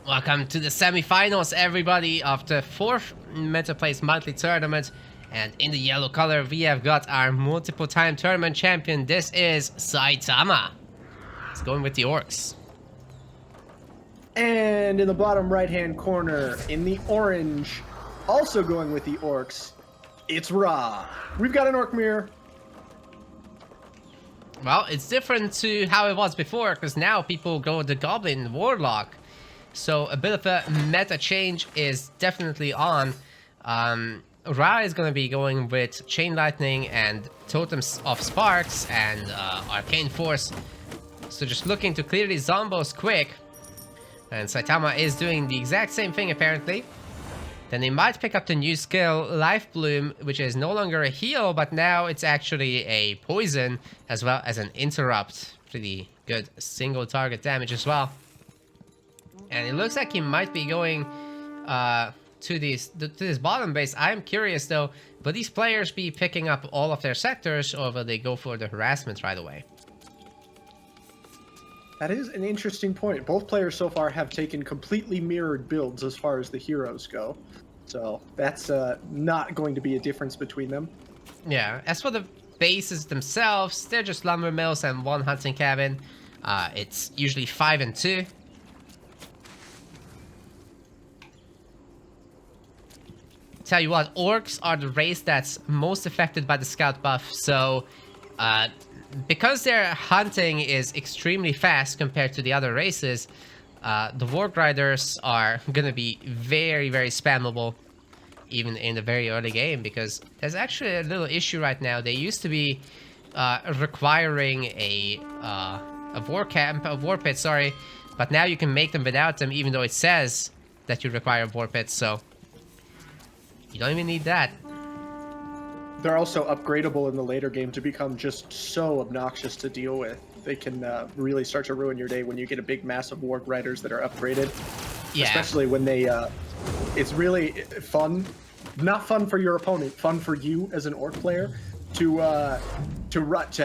Welcome to the semifinals, everybody, of the 4th MetaPlays monthly tournament. And in the yellow color, we have got our multiple-time tournament champion. This is Saitama. It's going with the Orcs. And in the bottom right-hand corner, in the orange, also going with the Orcs, it's Rhaaah. We've got an Orc mirror. Well, it's different to how it was before, because now people go with the Goblin Warlock. So a bit of a meta change is definitely on. Rhaaah is going to be going with Chain Lightning and Totems of Sparks and Arcane Force. So just looking to clear these zombos quick. And Saitama is doing the exact same thing apparently. Then they might pick up the new skill, Life Bloom, which is no longer a heal, but now it's actually a poison as well as an interrupt. Pretty good single target damage as well. And it looks like he might be going to this bottom base. I'm curious though, will these players be picking up all of their sectors, or will they go for the harassment right away? That is an interesting point. Both players so far have taken completely mirrored builds as far as the heroes go. So that's not going to be a difference between them. Yeah, as for the bases themselves, they're just lumber mills and one hunting cabin. It's usually 5 and 2. Tell you what, orcs are the race that's most affected by the scout buff, so because their hunting is extremely fast compared to the other races, the Warg Riders are gonna be very, very spammable even in the very early game, because there's actually a little issue right now. They used to be requiring a war pit, sorry, but now you can make them without them, even though it says that you require war pits, so you don't even need that. They're also upgradable in the later game to become just so obnoxious to deal with. They can really start to ruin your day when you get a big mass of Warg Riders that are upgraded. Yeah. Especially when they, it's really fun, not fun for your opponent, fun for you as an Orc player, to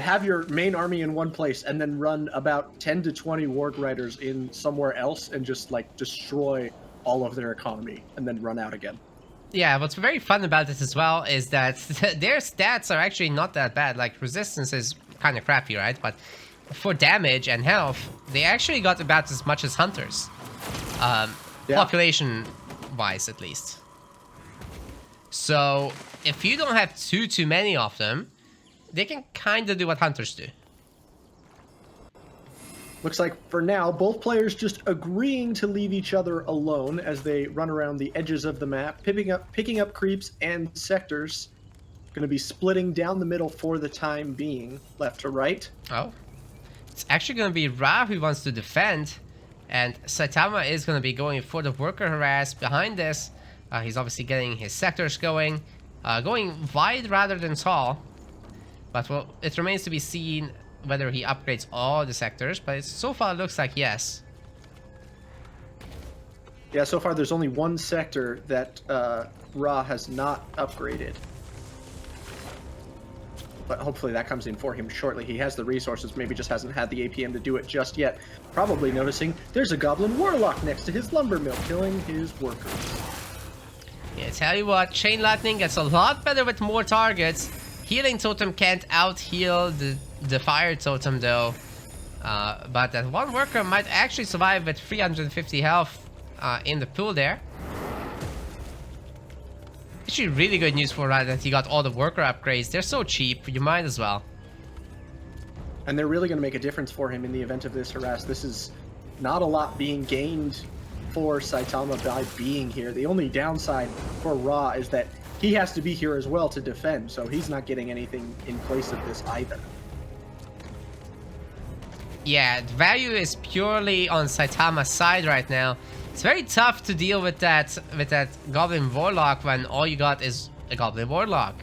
have your main army in one place and then run about 10 to 20 Warg Riders in somewhere else and just like destroy all of their economy and then run out again. Yeah, what's very fun about this as well is that their stats are actually not that bad. Like, resistance is kind of crappy, right? But for damage and health, they actually got about as much as hunters. Yeah. Population-wise, at least. So, if you don't have too many of them, they can kind of do what hunters do. Looks like, for now, both players just agreeing to leave each other alone as they run around the edges of the map, picking up creeps and sectors. Going to be splitting down the middle for the time being, left to right. Oh. It's actually going to be Rhaaah who wants to defend, and Saitama is going to be going for the worker harass behind this. He's obviously getting his sectors going wide rather than tall. But, well, it remains to be seen whether he upgrades all the sectors, but so far it looks like yes. Yeah, so far there's only one sector that Rhaaah has not upgraded. But hopefully that comes in for him shortly. He has the resources, maybe just hasn't had the APM to do it just yet. Probably noticing there's a Goblin Warlock next to his lumber mill, killing his workers. Yeah, tell you what, Chain Lightning gets a lot better with more targets. Healing Totem can't out-heal the Fire Totem though. But that one worker might actually survive with 350 health in the pool there. Actually really good news for Rhaaah that he got all the worker upgrades. They're so cheap, you might as well. And they're really going to make a difference for him in the event of this harass. This is not a lot being gained for Saitama by being here. The only downside for Rhaaah is that he has to be here as well to defend, so he's not getting anything in place of this either. Yeah, the value is purely on Saitama's side right now. It's very tough to deal with that Goblin Warlock when all you got is a Goblin Warlock.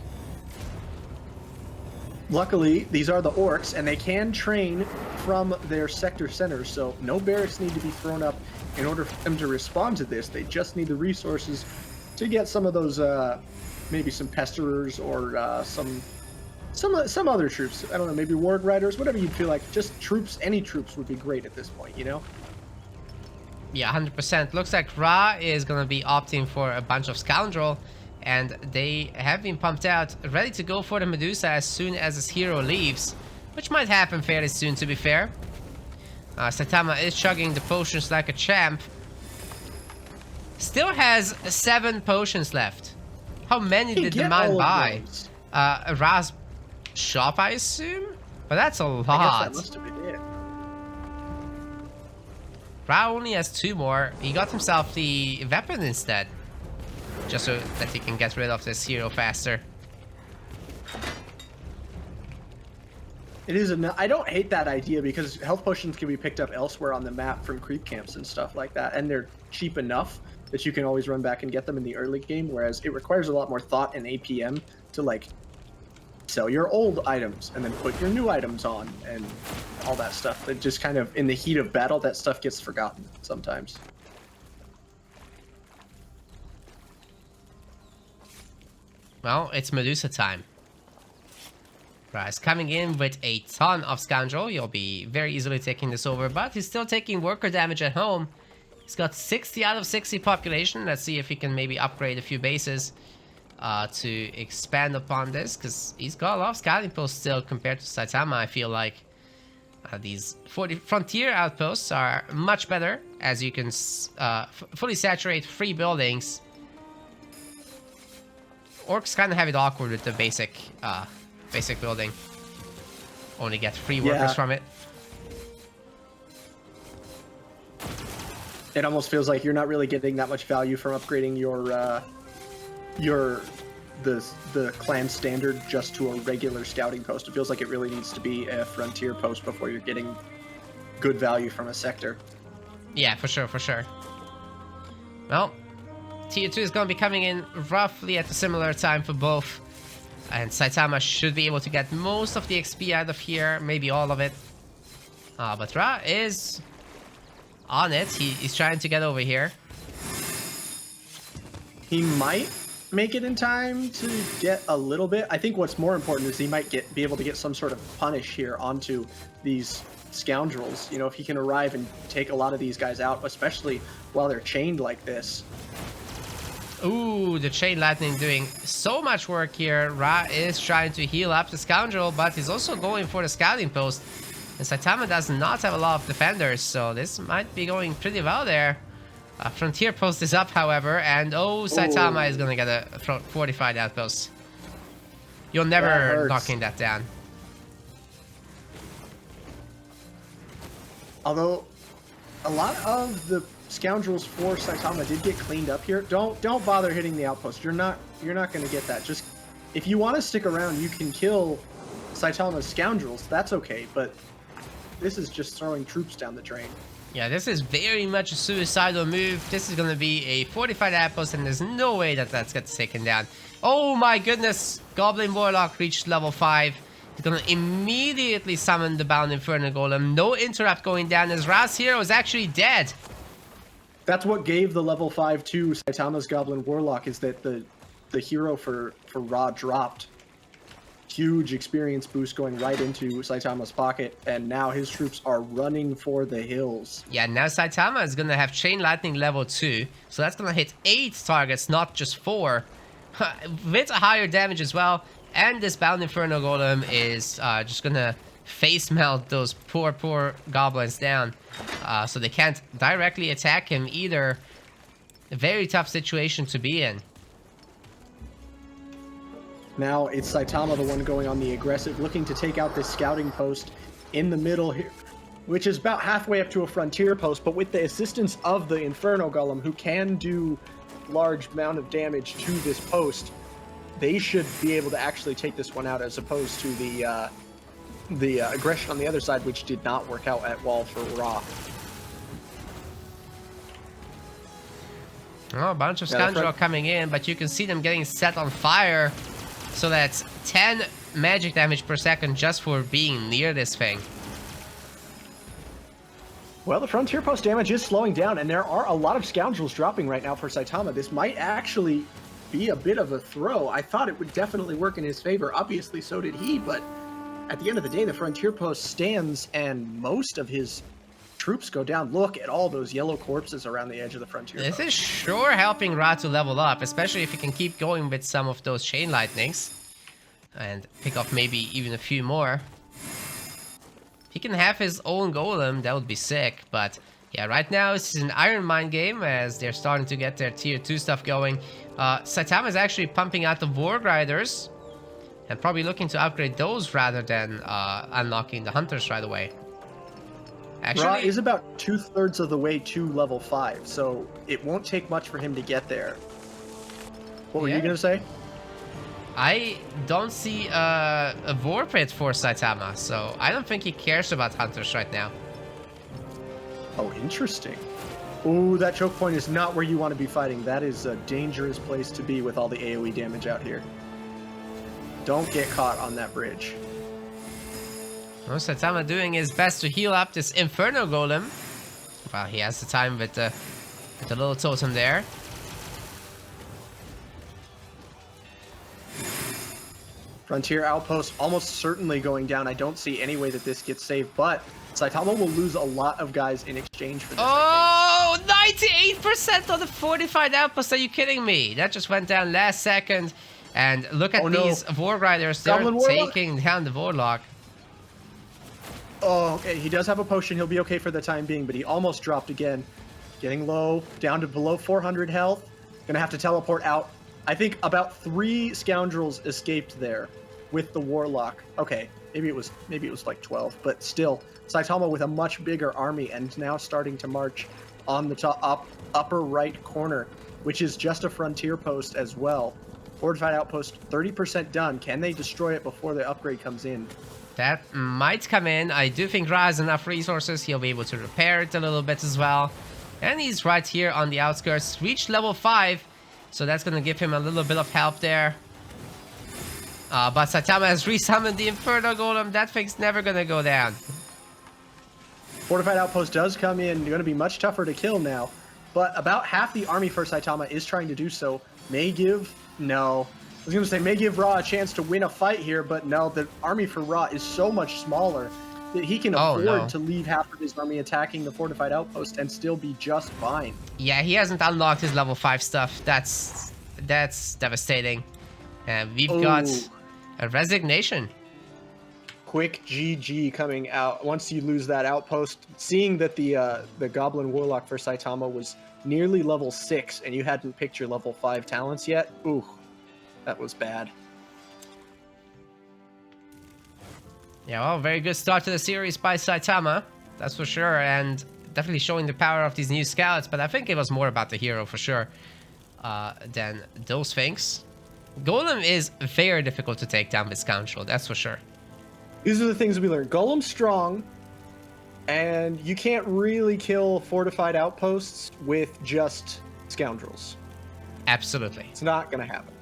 Luckily, these are the Orcs, and they can train from their sector centers, so no barracks need to be thrown up in order for them to respond to this. They just need the resources to get some of those, maybe some Pesterers or some other troops. I don't know, maybe Warg Riders, whatever you feel like. Just troops, any troops would be great at this point, you know? Yeah, 100%. Looks like Rhaaah is gonna be opting for a bunch of Scoundrel, and they have been pumped out, ready to go for the Medusa as soon as his hero leaves, which might happen fairly soon, to be fair. Saitama is chugging the potions like a champ. Still has 7 potions left. How many did the man buy? Rhaah's shop, I assume? But that's a lot. I guess that must have been it. Rhaaah only has 2 more. He got himself the weapon instead, just so that he can get rid of this hero faster. It is. I don't hate that idea because health potions can be picked up elsewhere on the map from creep camps and stuff like that, and they're cheap enough that you can always run back and get them in the early game. Whereas it requires a lot more thought and APM to like sell your old items and then put your new items on and all that stuff. It just kind of, in the heat of battle, that stuff gets forgotten sometimes. Well, it's Medusa time. Rhaaah's coming in with a ton of Scoundrel. He'll be very easily taking this over, but he's still taking worker damage at home. He's got 60 out of 60 population. Let's see if he can maybe upgrade a few bases to expand upon this, because he's got a lot of scouting posts still compared to Saitama. I feel like these 40 frontier outposts are much better, as you can fully saturate 3 buildings. Orcs kind of have it awkward with the basic building. Only get 3 workers from it. It almost feels like you're not really getting that much value from upgrading the clan standard just to a regular scouting post. It feels like it really needs to be a frontier post before you're getting good value from a sector. Yeah, for sure, for sure. Well, Tier 2 is going to be coming in roughly at a similar time for both. And Saitama should be able to get most of the XP out of here, maybe all of it. But Rhaaah is on it. He's trying to get over here. He might make it in time to get a little bit. I think what's more important is he might be able to get some sort of punish here onto these scoundrels. You know, if he can arrive and take a lot of these guys out, especially while they're chained like this. Ooh, the Chain Lightning doing so much work here. Rhaaah is trying to heal up the Scoundrel, but he's also going for the scouting post. And Saitama does not have a lot of defenders, so this might be going pretty well there. Frontier post is up, however, and Saitama is gonna get a fortified outpost. You're never knocking that down. Although, a lot of the Scoundrels for Saitama did get cleaned up here. Don't bother hitting the outpost. You're not going to get that. Just if you want to stick around, you can kill Saitama's Scoundrels. That's okay, but this is just throwing troops down the drain. Yeah, this is very much a suicidal move. This is going to be a fortified outpost, and there's no way that gets taken down. Oh my goodness! Goblin Warlock reached level 5. He's going to immediately summon the Bound Inferno Golem. No interrupt going down, as Rhaaah's hero is actually dead. That's what gave the level 5 to Saitama's Goblin Warlock, is that the hero for Rhaaah dropped. Huge experience boost going right into Saitama's pocket, and now his troops are running for the hills. Yeah, now Saitama is going to have Chain Lightning level 2, so that's going to hit 8 targets, not just 4, with a higher damage as well. And this Bound Inferno Golem is just going to face melt those poor goblins down, so they can't directly attack him either. A very tough situation to be in. Now it's Saitama, the one going on the aggressive, looking to take out this scouting post in the middle here, which is about halfway up to a frontier post, but with the assistance of the Inferno Golem, who can do large amount of damage to this post, they should be able to actually take this one out, as opposed to the aggression on the other side, which did not work out at all for Rhaaah. Oh, a bunch of Scoundrel coming in, but you can see them getting set on fire. So that's 10 magic damage per second just for being near this thing. Well, the frontier post damage is slowing down, and there are a lot of Scoundrels dropping right now for Saitama. This might actually be a bit of a throw. I thought it would definitely work in his favor. Obviously, so did he, but at the end of the day, the frontier post stands, and most of his troops go down. Look at all those yellow corpses around the edge of the frontier. This is sure helping Rhaaah to level up, especially if he can keep going with some of those chain lightnings. And pick up maybe even a few more. He can have his own golem, that would be sick, but yeah, right now this is an Iron Mine game as they're starting to get their tier 2 stuff going. Saitama is actually pumping out the Warg Riders and probably looking to upgrade those rather than unlocking the Hunters right away. Actually, Rhaaah is about 2/3 of the way to level 5, so it won't take much for him to get there. What were you going to say? I don't see a War Pit for Saitama, so I don't think he cares about Hunters right now. Oh, interesting. Ooh, that choke point is not where you want to be fighting. That is a dangerous place to be with all the AoE damage out here. Don't get caught on that bridge. Well, Saitama doing his best to heal up this Inferno Golem. Well, he has the time with the little totem there. Frontier Outpost almost certainly going down. I don't see any way that this gets saved, but Saitama will lose a lot of guys in exchange for this. Oh, 98% on the fortified outpost. Are you kidding me? That just went down last second. And look at these Warg Riders. They're taking down the Warlock. Oh, okay. He does have a potion. He'll be okay for the time being, but he almost dropped again. Getting low, down to below 400 health. Gonna have to teleport out. I think about 3 scoundrels escaped there with the Warlock. Okay, maybe it was like 12, but still, Saitama with a much bigger army and now starting to march on the top upper right corner, which is just a frontier post as well. Fortified outpost, 30% done. Can they destroy it before the upgrade comes in? That might come in. I do think Rhaaah has enough resources. He'll be able to repair it a little bit as well. And he's right here on the outskirts. Reached level 5. So that's going to give him a little bit of help there. But Saitama has resummoned the Inferno Golem. That thing's never going to go down. Fortified Outpost does come in. Going to be much tougher to kill now. But about half the army for Saitama is trying to do so. May give... No. I was going to say may give Rhaaah a chance to win a fight here, but no. The army for Rhaaah is so much smaller that he can afford to leave half of his army attacking the Fortified Outpost and still be just fine. Yeah, he hasn't unlocked his level 5 stuff. That's devastating. And we've got a resignation. Quick GG coming out once you lose that outpost. Seeing that the Goblin Warlock for Saitama was nearly level 6 and you hadn't picked your level 5 talents yet. Ooh, that was bad. Yeah, well, very good start to the series by Saitama, that's for sure, and definitely showing the power of these new scouts, but I think it was more about the hero for sure than those things. Golem is very difficult to take down with Scoundrel, that's for sure. These are the things we learned. Golem's strong, and you can't really kill fortified outposts with just Scoundrels. Absolutely. It's not going to happen.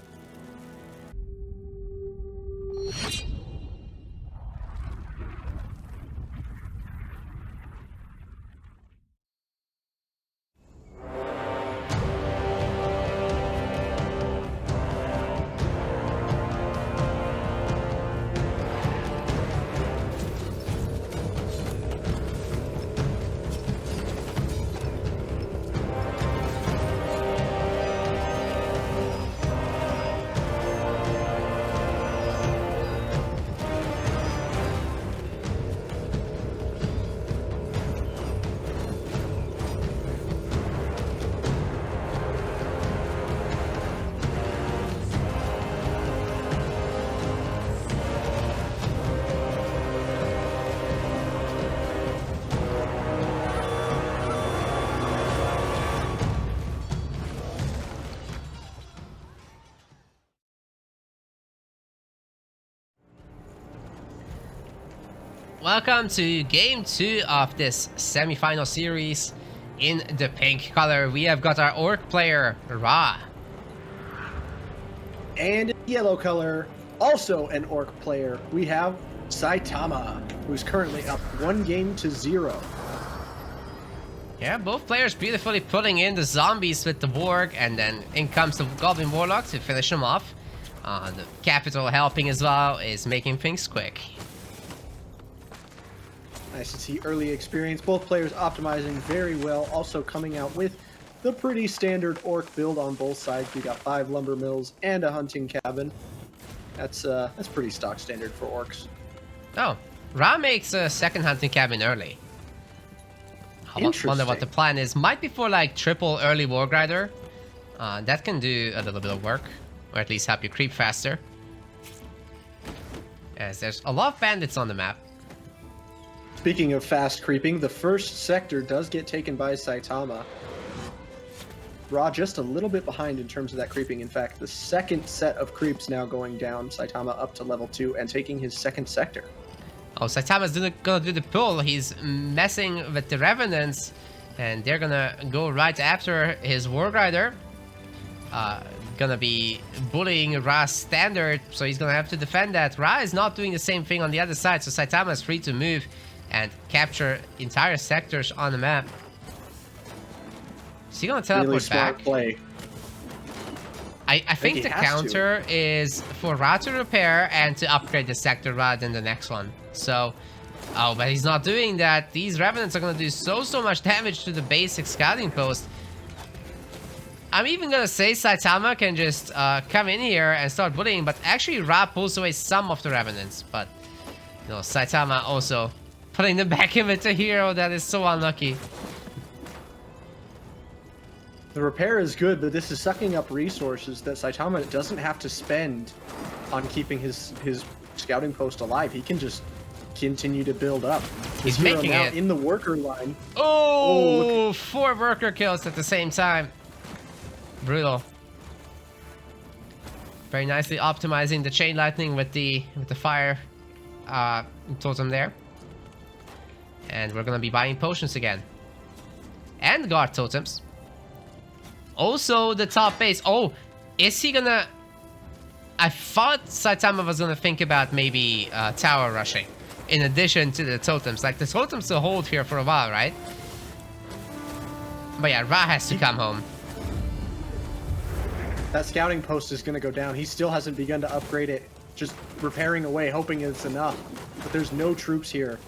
Welcome to game 2 of this semi-final series. In the pink color, we have got our orc player, Rhaaah. And in yellow color, also an orc player, we have Saitama, who's currently up 1-0. Yeah, both players beautifully putting in the zombies with the Borg, and then in comes the Goblin Warlock to finish them off. The Capital helping as well is making things quick. Nice to see early experience. Both players optimizing very well. Also coming out with the pretty standard orc build on both sides. We got 5 lumber mills and a hunting cabin. That's pretty stock standard for orcs. Oh, Rhaaah makes a second hunting cabin early. I wonder what the plan is. Might be for like triple early Warg Rider. That can do a little bit of work, or at least help you creep faster. As there's a lot of bandits on the map. Speaking of fast creeping, the first sector does get taken by Saitama. Rhaaah just a little bit behind in terms of that creeping. In fact, the second set of creeps now going down. Saitama up to level 2 and taking his second sector. Oh, Saitama's gonna do the pull. He's messing with the Revenants, and they're gonna go right after his Warg Rider. Gonna be bullying Rhaah's standard, so he's gonna have to defend that. Rhaaah is not doing the same thing on the other side, so Saitama is free to move and capture entire sectors on the map. Is he gonna teleport really smart back? Play. I think the counter is for Rhaaah to repair and to upgrade the sector rather than the next one. So, oh, but he's not doing that. These Revenants are gonna do so much damage to the basic scouting post. I'm even gonna say Saitama can just come in here and start bullying, but actually Rhaaah pulls away some of the Revenants. But, you know, Saitama also putting them back in with a hero that is so unlucky. The repair is good, but this is sucking up resources that Saitama doesn't have to spend on keeping his scouting post alive. He can just continue to build up. He's making it in the worker line. Oh, 4 worker kills at the same time. Brutal. Very nicely optimizing the chain lightning with the fire totem there. And we're gonna be buying potions again. And guard totems. Also the top base. Oh, is he gonna... I thought Saitama was gonna think about maybe tower rushing in addition to the totems. Like the totems will hold here for a while, right? But yeah, Rhaaah has to come home. That scouting post is going to go down. He still hasn't begun to upgrade it. Just repairing away, hoping it's enough. But there's no troops here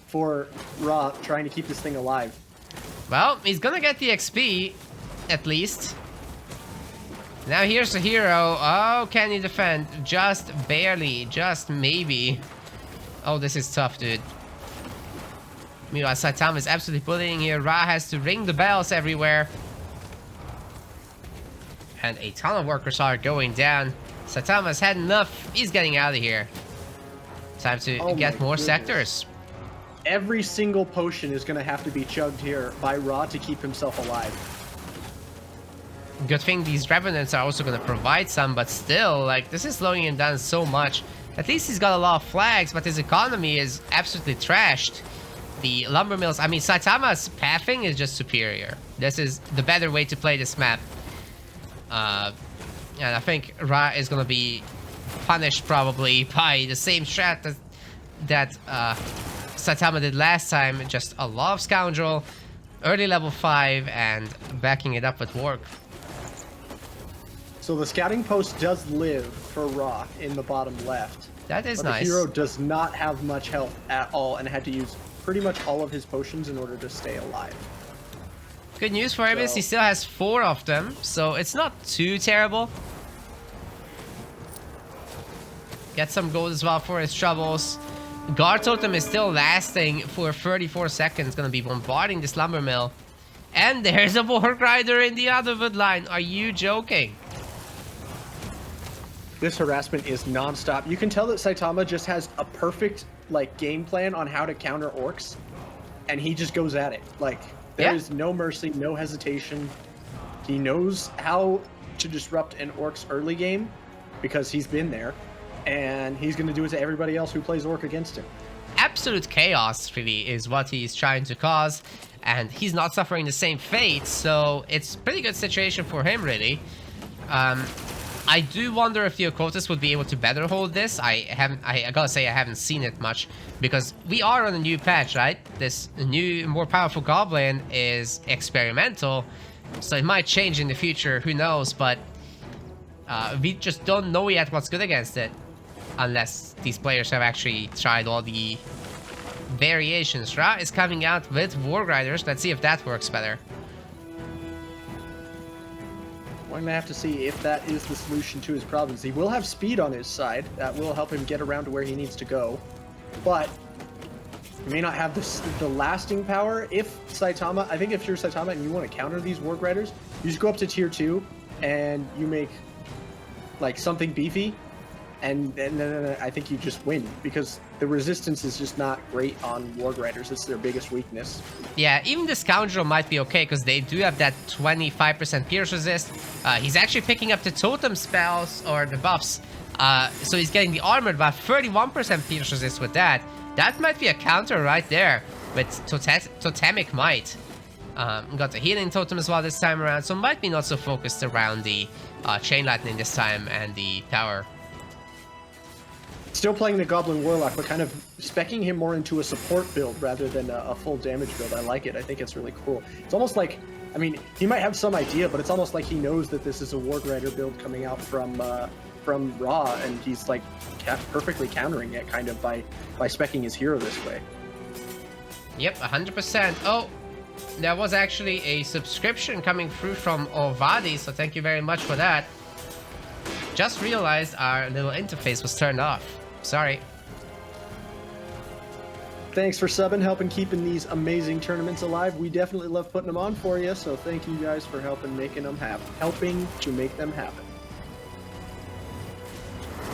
for Rhaaah trying to keep this thing alive. Well, he's going to get the XP, at least. Now here's the hero. Oh, can he defend? Just barely. Just maybe. Oh, this is tough, dude. Meanwhile, Saitama is absolutely bullying here. Rhaaah has to ring the bells everywhere. And a ton of workers are going down. Saitama's had enough. He's getting out of here. Time to get more sectors. Every single potion is going to have to be chugged here by Rhaaah to keep himself alive. Good thing these Revenants are also going to provide some, but still, like, this is slowing him down so much. At least he's got a lot of flags, but his economy is absolutely trashed. The lumber mills, I mean, Saitama's pathing is just superior. This is the better way to play this map. And I think Rhaaah is gonna be punished probably by the same strat that Saitama did last time. Just a lot of Scoundrel, early level 5, and backing it up with Warg. So the scouting post does live for Rhaaah in the bottom left. That is but nice. The hero does not have much health at all and had to use pretty much all of his potions in order to stay alive. Good news for him is he still has 4 of them, so it's not too terrible. Get some gold as well for his troubles. Guard Totem is still lasting for 34 seconds, gonna be bombarding this lumber mill. And there's a Warg Rider in the other wood line. Are you joking? This harassment is non-stop. You can tell that Saitama just has a perfect game plan on how to counter orcs, and he just goes at it. There is no mercy, no hesitation. He knows how to disrupt an orc's early game because he's been there, and he's going to do it to everybody else who plays orc against him. Absolute chaos, really, is what he's trying to cause, and he's not suffering the same fate, so it's a pretty good situation for him, really. I do wonder if the Ocultists would be able to better hold this. I gotta say I haven't seen it much, because we are on a new patch, right? This new, more powerful Goblin is experimental, so it might change in the future, who knows, but we just don't know yet what's good against it, unless these players have actually tried all the variations. Rhaaah is coming out with Warg Riders. Let's see if that works better. We're gonna have to see if that is the solution to his problems. He will have speed on his side. That will help him get around to where he needs to go. But he may not have the lasting power. If Saitama, I think if you're Saitama and you want to counter these Warg Riders, you just go up to tier 2 and you make like something beefy, and then I think you just win, because the resistance is just not great on Warg Riders. It's their biggest weakness. Yeah, even the Scoundrel might be okay, because they do have that 25% pierce resist. He's actually picking up the totem spells, or the buffs, so he's getting the armored buff, 31% pierce resist with that. That might be a counter right there with Totemic Might. Got the healing totem as well this time around, so might be not so focused around the Chain Lightning this time and the power. Still playing the Goblin Warlock, but kind of speccing him more into a support build rather than a full damage build. I like it. I think it's really cool. It's almost like, I mean, he might have some idea, but it's almost like he knows that this is a Warg Rider build coming out from Rhaaah, and he's like perfectly countering it kind of by speccing his hero this way. Yep, 100%. Oh, there was actually a subscription coming through from Ovadi, so thank you very much for that. Just realized our little interface was turned off. Sorry. Thanks for subbing, helping keeping these amazing tournaments alive. We definitely love putting them on for you, so thank you guys for helping to make them happen.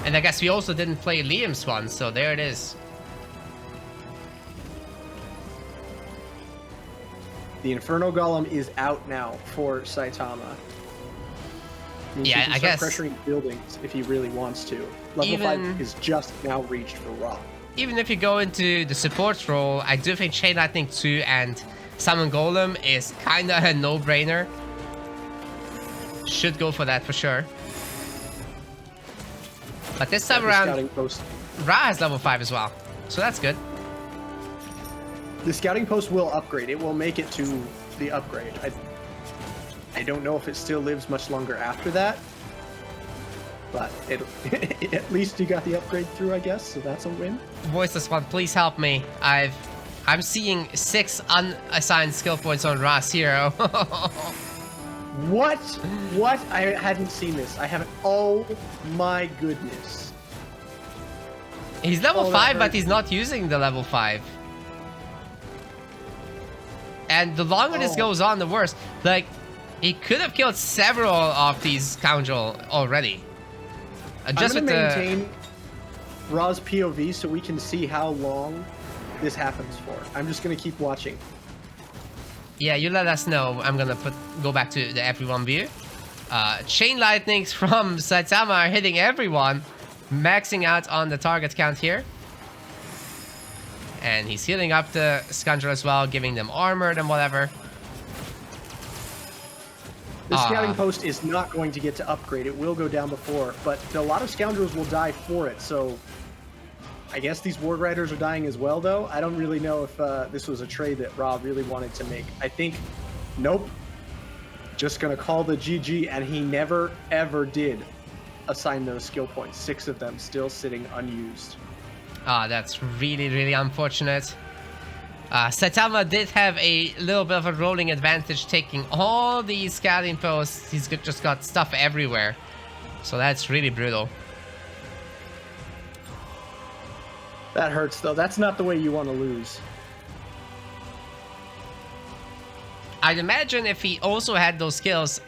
And I guess we also didn't play Liam's one, so there it is. The Inferno Golem is out now for Saitama. Yeah, I guess pressuring buildings if he really wants to. Level 5 is just now reached for Rhaaah. Even if you go into the support role, I do think Chain Lightning 2 and Summon Golem is kinda a no-brainer. Should go for that for sure. But this time around, Rhaaah has level 5 as well, so that's good. The scouting post will upgrade. It will make it to the upgrade. I don't know if it still lives much longer after that, but at least you got the upgrade through, I guess, so that's a win. Voiceless One, please help me. I'm seeing 6 unassigned skill points on Rhaaah's hero. What? What? I hadn't seen this. I haven't. Oh my goodness. He's level 5, but he's not using the level 5. And the longer this goes on, the worse. Like, he could have killed several of these Scoundrel already. Just I'm gonna maintain Rhaah's POV so we can see how long this happens for. I'm just gonna keep watching. Yeah, you let us know. I'm gonna go back to the everyone view. Chain Lightnings from Saitama are hitting everyone, maxing out on the target count here. And he's healing up the Scoundrel as well, giving them armor and whatever. The scouting post is not going to get to upgrade. It will go down before, but a lot of Scoundrels will die for it, so I guess these Warg Riders are dying as well, though. I don't really know if this was a trade that Rhaaah really wanted to make. I think, nope. Just gonna call the GG, and he never, ever did assign those skill points. 6 of them still sitting unused. That's really, really unfortunate. Saitama did have a little bit of a rolling advantage, taking all these scouting posts. He's just got stuff everywhere. So that's really brutal. That hurts, though. That's not the way you want to lose. I'd imagine if he also had those skills,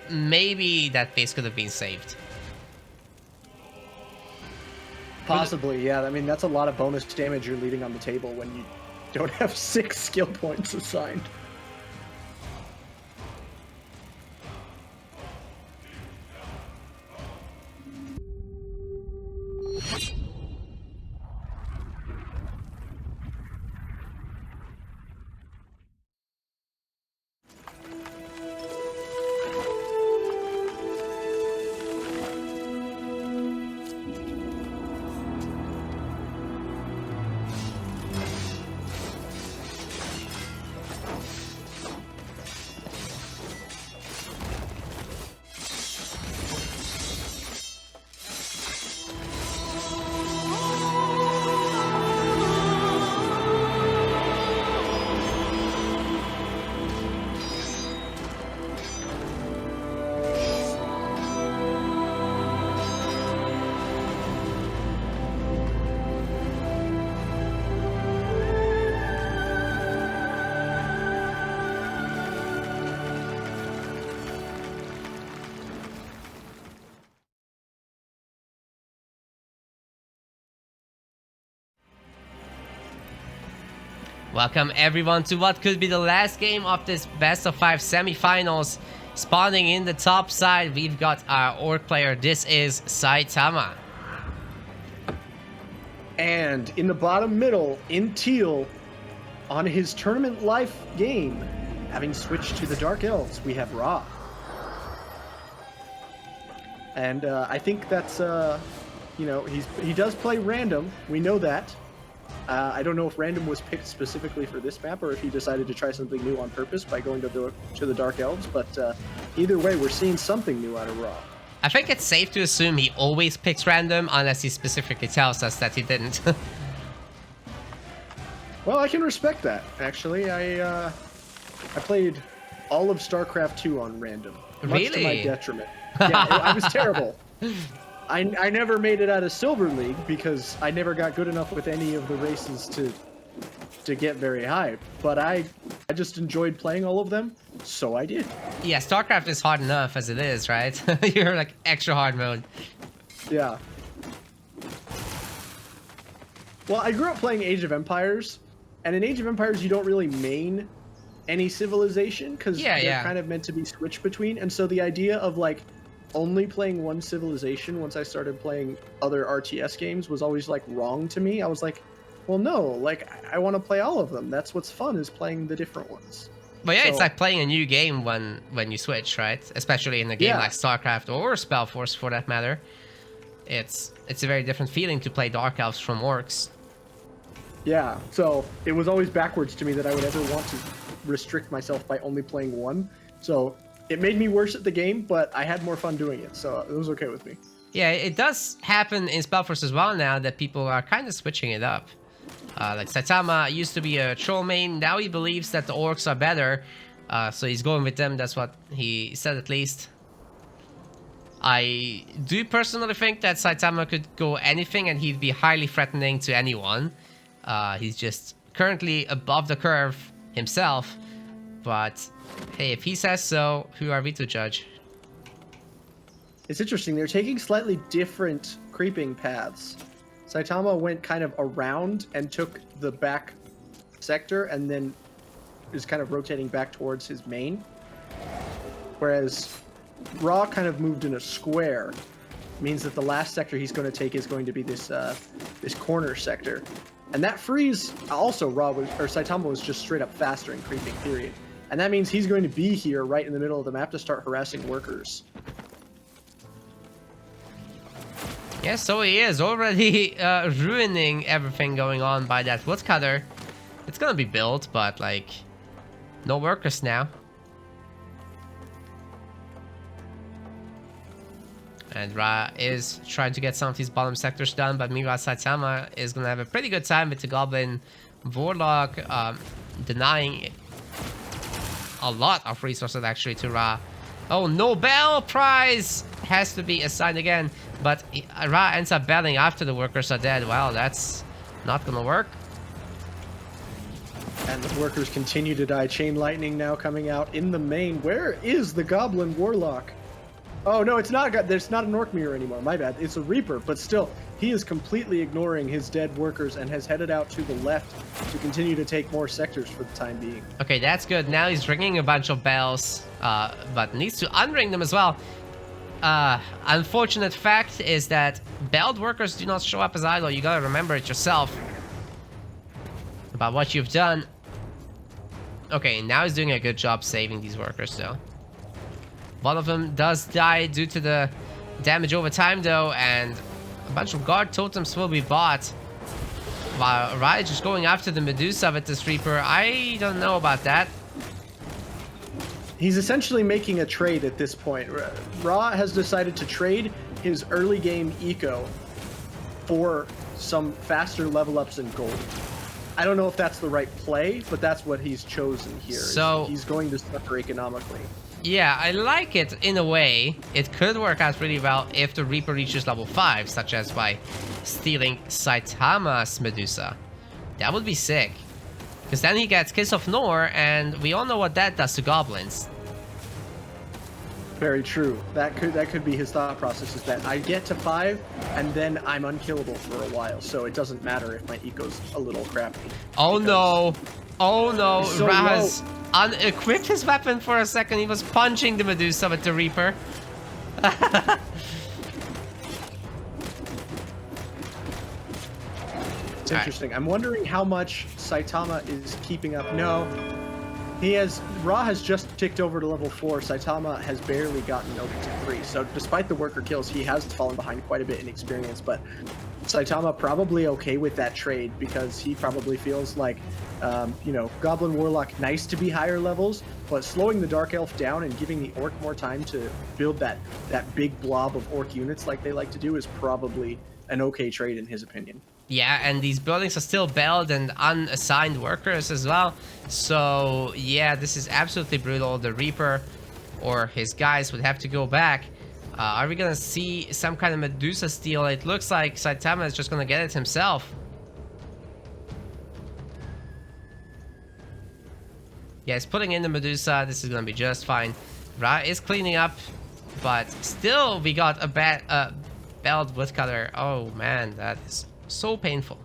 maybe that base could have been saved. Possibly, yeah. I mean, that's a lot of bonus damage you're leaving on the table when you don't have 6 skill points assigned. Welcome everyone to what could be the last game of this best of 5 semifinals. Spawning in the top side, we've got our orc player. This is Saitama. And in the bottom middle, in teal, on his tournament life game, having switched to the Dark Elves, we have Rhaaah. And I think that's, you know, he does play random. We know that. I don't know if random was picked specifically for this map or if he decided to try something new on purpose by going to the Dark Elves, but either way, we're seeing something new out of Rhaaah. I think it's safe to assume he always picks random unless he specifically tells us that he didn't. Well, I can respect that, actually. I played all of StarCraft 2 on random, much to my detriment. Yeah, I was terrible. I never made it out of Silver League because I never got good enough with any of the races to get very high. But I just enjoyed playing all of them, so I did. Yeah, StarCraft is hard enough as it is, right? You're like extra hard mode. Yeah. Well, I grew up playing Age of Empires, and in Age of Empires you don't really main any civilization because they're kind of meant to be switched between, and so the idea of like only playing one civilization once I started playing other RTS games was always like wrong to me. I was like, well, no, like I want to play all of them. That's what's fun, is playing the different ones. But yeah, so, it's like playing a new game when you switch, right? Especially in a game like StarCraft or SpellForce for that matter. It's a very different feeling to play Dark Elves from Orcs. Yeah, so it was always backwards to me that I would ever want to restrict myself by only playing one. So it made me worse at the game, but I had more fun doing it, so it was okay with me. Yeah, it does happen in SpellForce as well now that people are kind of switching it up. Like Saitama used to be a troll main, now he believes that the orcs are better, so he's going with them, that's what he said at least. I do personally think that Saitama could go anything and he'd be highly threatening to anyone. He's just currently above the curve himself, but hey, if he says so, who are we to judge? It's interesting. They're taking slightly different creeping paths. Saitama went kind of around and took the back sector and then is kind of rotating back towards his main. Whereas Rhaaah kind of moved in a square. Means that the last sector he's going to take is going to be this this corner sector. And that frees also Saitama was just straight up faster in creeping, period. And that means he's going to be here right in the middle of the map to start harassing workers. Yeah, so he is already ruining everything going on by that woodcutter. It's gonna be built, but like, no workers now. And Rhaaah is trying to get some of these bottom sectors done, but meanwhile Saitama is gonna have a pretty good time with the Goblin Warlock, denying a lot of resources actually to Rhaaah. Oh, Nobel Prize has to be assigned again, but Rhaaah ends up bailing after the workers are dead. Well, that's not gonna work. And the workers continue to die. Chain Lightning now coming out in the main. Where is the Goblin Warlock? Oh no, it's not. There's not an Orc Mirror anymore. My bad. It's a Reaper, but still, he is completely ignoring his dead workers and has headed out to the left to continue to take more sectors for the time being. Okay, that's good. Now he's ringing a bunch of bells, but needs to unring them as well. Unfortunate fact is that belled workers do not show up as idle. You gotta remember it yourself about what you've done. Okay, now he's doing a good job saving these workers though. One of them does die due to the damage over time though, and a bunch of guard totems will be bought. While Rhaaah just going after the Medusa with this Reaper. I don't know about that. He's essentially making a trade at this point. Rhaaah has decided to trade his early game eco for some faster level ups in gold. I don't know if that's the right play, but that's what he's chosen here. So he's going to suffer economically. Yeah, I like it in a way. It could work out really well if the Reaper reaches level 5, such as by stealing Saitama's Medusa. That would be sick. Because then he gets Kiss of Nor, and we all know what that does to goblins. Very true. That could be his thought process, is that I get to 5 and then I'm unkillable for a while, so it doesn't matter if my eco's a little crappy. Oh no. Oh no. So Rhaaah has unequipped his weapon for a second. He was punching the Medusa with the Reaper. It's interesting. I'm wondering how much Saitama is keeping up. No. Rhaaah has just ticked over to level 4. Saitama has barely gotten over to 3. So despite the worker kills, he has fallen behind quite a bit in experience. But Saitama probably okay with that trade, because he probably feels like, you know, Goblin Warlock, nice to be higher levels, but slowing the Dark Elf down and giving the Orc more time to build that big blob of Orc units like they like to do is probably an okay trade in his opinion. Yeah, and these buildings are still built and unassigned workers as well. So, yeah, this is absolutely brutal. The Reaper or his guys would have to go back. Are we going to see some kind of Medusa steal? It looks like Saitama is just going to get it himself. Yeah, he's putting in the Medusa. This is going to be just fine. Rhaaah is cleaning up, but still we got a belled woodcutter. Oh, man, that is so painful.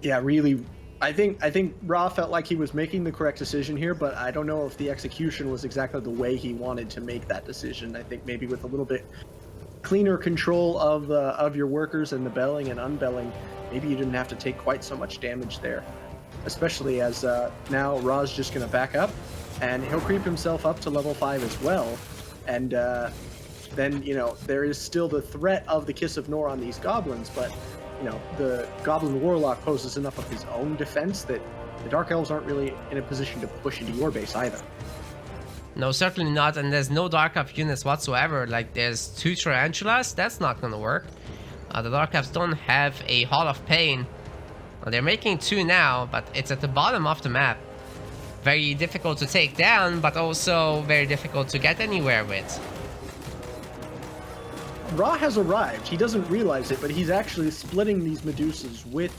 Yeah, really. I think Rhaaah felt like he was making the correct decision here, but I don't know if the execution was exactly the way he wanted to make that decision. I think maybe with a little bit cleaner control of your workers and the belling and unbelling, maybe you didn't have to take quite so much damage there. Especially as now Rhaah's just going to back up, and he'll creep himself up to level 5 as well. And then, you know, there is still the threat of the Kiss of Nor on these goblins, but, you know, the Goblin Warlock poses enough of his own defense that the Dark Elves aren't really in a position to push into your base either. No, certainly not, and there's no Dark Elf units whatsoever. Like, there's 2 Tarantulas, that's not gonna work. The Dark Elves don't have a Hall of Pain. Well, they're making 2 now, but it's at the bottom of the map. Very difficult to take down, but also very difficult to get anywhere with. Rhaaah has arrived. He doesn't realize it, but he's actually splitting these Medusas with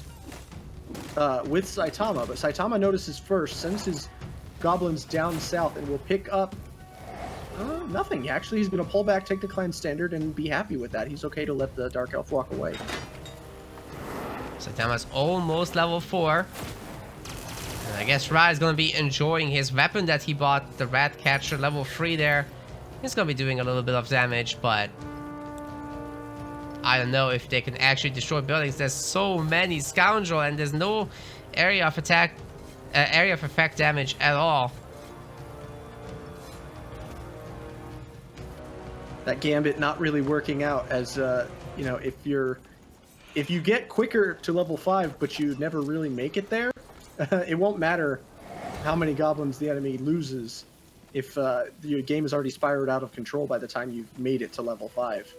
Saitama. But Saitama notices first, sends his goblins down south, and will pick up nothing. Actually, he's going to pull back, take the clan standard, and be happy with that. He's okay to let the Dark Elf walk away. Saitama's almost level 4. And I guess Rhaaah is going to be enjoying his weapon that he bought, the Rat Catcher, level 3 there. He's going to be doing a little bit of damage, but I don't know if they can actually destroy buildings. There's so many Scoundrel, and there's no area of attack, area of effect damage at all. That Gambit not really working out, as you know, if you get quicker to level 5 but you never really make it there, it won't matter how many goblins the enemy loses if your game is already spiraled out of control by the time you've made it to level 5.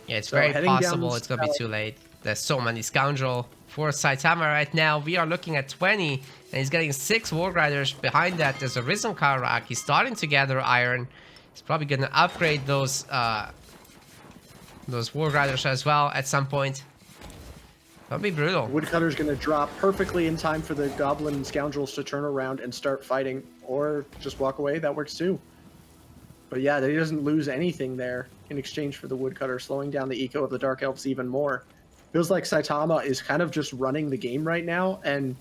Yeah, it's very possible it's going to be too late. There's so many Scoundrel for Saitama right now. We are looking at 20, and he's getting 6 Warg Riders. Behind that, there's a Risen Karak. He's starting to gather iron. He's probably going to upgrade those Warg Riders as well at some point. That'll be brutal. Woodcutter's going to drop perfectly in time for the Goblin Scoundrels to turn around and start fighting, or just walk away. That works too. But yeah, he doesn't lose anything there in exchange for the Woodcutter, slowing down the eco of the Dark Elves even more. Feels like Saitama is kind of just running the game right now, and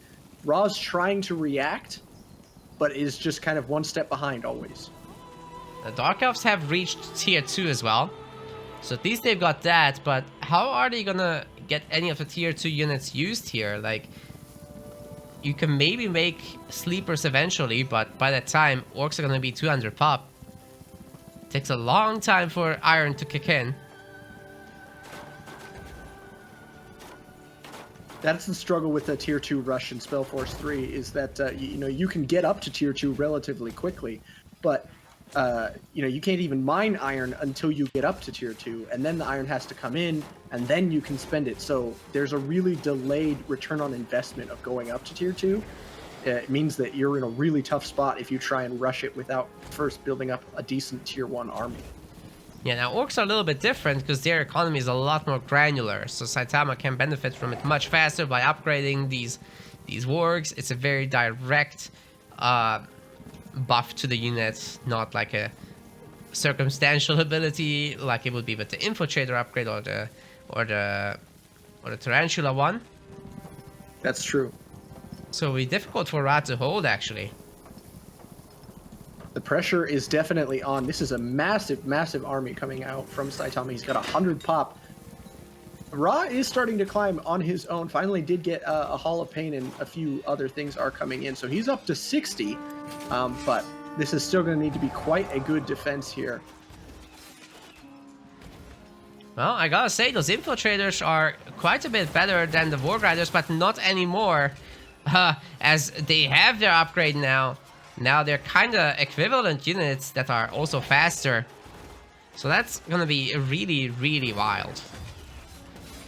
Rhaah's trying to react, but is just kind of one step behind always. The Dark Elves have reached tier 2 as well, so at least they've got that, but how are they gonna get any of the tier 2 units used here? Like, you can maybe make sleepers eventually, but by that time, orcs are gonna be 200 pop. Takes a long time for iron to kick in. That's the struggle with the tier 2 rush in SpellForce 3, is that you know, you can get up to tier 2 relatively quickly, but you know, you can't even mine iron until you get up to tier 2, and then the iron has to come in, and then you can spend it. So there's a really delayed return on investment of going up to tier 2. It means that you're in a really tough spot if you try and rush it without first building up a decent tier 1 army. Yeah, now orcs are a little bit different because their economy is a lot more granular, so Saitama can benefit from it much faster by upgrading these wargs. It's a very direct buff to the units, not like a circumstantial ability like it would be with the Infiltrator upgrade or the Tarantula one. That's true. So it'll be difficult for Rhaaah to hold, actually. The pressure is definitely on. This is a massive, massive army coming out from Saitama. He's got 100 pop. Rhaaah is starting to climb on his own. Finally did get a Hall of Pain, and a few other things are coming in. So he's up to 60, but this is still going to need to be quite a good defense here. Well, I gotta say, those Infiltrators are quite a bit better than the Warg Riders, but not anymore. As they have their upgrade now. Now they're kind of equivalent units that are also faster. So that's gonna be really, really wild.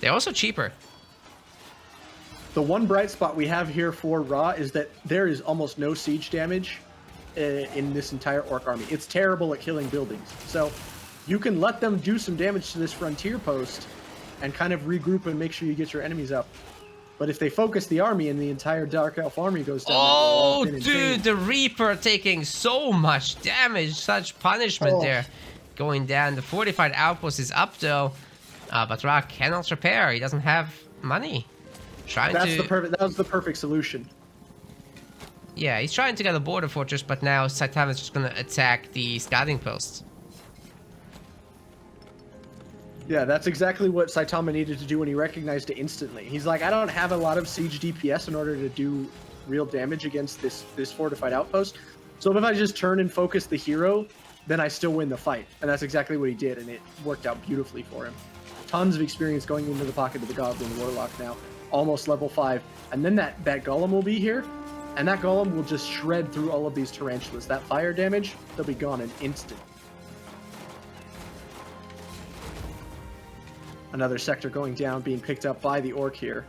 They're also cheaper. The one bright spot we have here for Rhaaah is that there is almost no siege damage in this entire Orc army. It's terrible at killing buildings. So you can let them do some damage to this frontier post and kind of regroup and make sure you get your enemies up. But if they focus the army and the entire Dark Elf army goes down... Oh, dude, the Reaper taking so much damage. Such punishment there. Going down. The fortified outpost is up, though. But Rhaaah cannot repair. He doesn't have money. That was the perfect solution. Yeah, he's trying to get a border fortress, but now Saitama is just going to attack the scouting post. Yeah, that's exactly what Saitama needed to do when he recognized it instantly. He's like, I don't have a lot of siege DPS in order to do real damage against this fortified outpost. So if I just turn and focus the hero, then I still win the fight. And that's exactly what he did, and it worked out beautifully for him. Tons of experience going into the pocket of the Goblin Warlock now. Almost level 5. And then that Golem will be here, and that Golem will just shred through all of these Tarantulas. That fire damage, they'll be gone in instant. Another sector going down, being picked up by the Orc here.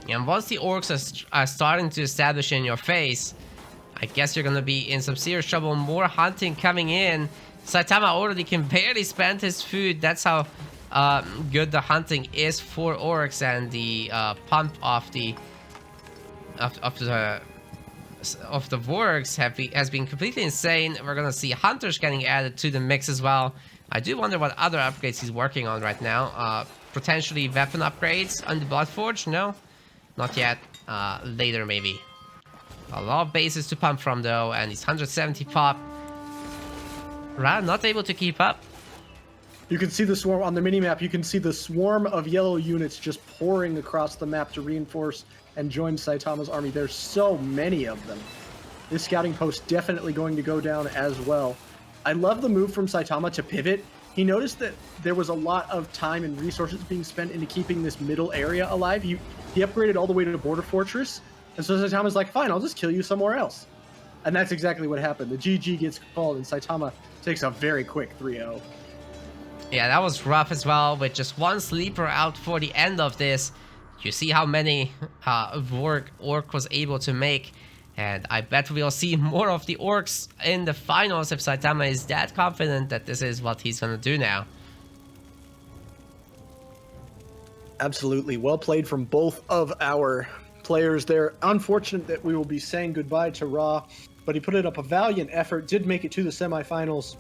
And once the Orcs are starting to establish in your face, I guess you're going to be in some serious trouble. More hunting coming in. Saitama already can barely spend his food. That's how good the hunting is for Orcs, and the pump of the Wargs has been completely insane. We're gonna see Hunters getting added to the mix as well. I do wonder what other upgrades he's working on right now. Potentially weapon upgrades on the Bloodforge? No, not yet. Later maybe. A lot of bases to pump from though, and he's 170 pop. Rhaaah not able to keep up. You can see the swarm on the minimap. You can see the swarm of yellow units just pouring across the map to reinforce and join Saitama's army. There's so many of them. This scouting post definitely going to go down as well. I love the move from Saitama to pivot. He noticed that there was a lot of time and resources being spent into keeping this middle area alive. He upgraded all the way to the border fortress. And so Saitama's like, fine, I'll just kill you somewhere else. And that's exactly what happened. The GG gets called, and Saitama takes a very quick 3-0. Yeah, that was rough as well, with just one sleeper out for the end of this. You see how many Orc was able to make. And I bet we'll see more of the Orcs in the finals if Saitama is that confident that this is what he's going to do now. Absolutely. Well played from both of our players there. Unfortunate that we will be saying goodbye to Rhaaah, but he put it up a valiant effort, did make it to the semifinals.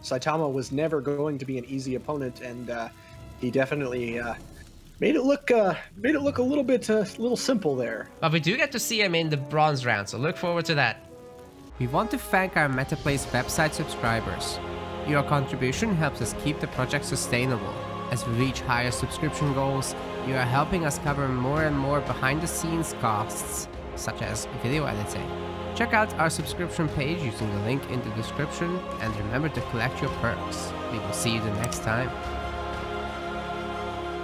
Saitama was never going to be an easy opponent, and he definitely made it look a little simple there. But we do get to see him in the bronze round, so look forward to that. We want to thank our MetaPlace website subscribers. Your contribution helps us keep the project sustainable. As we reach higher subscription goals, you are helping us cover more and more behind-the-scenes costs, such as video editing. Check out our subscription page using the link in the description, and remember to collect your perks. We will see you the next time.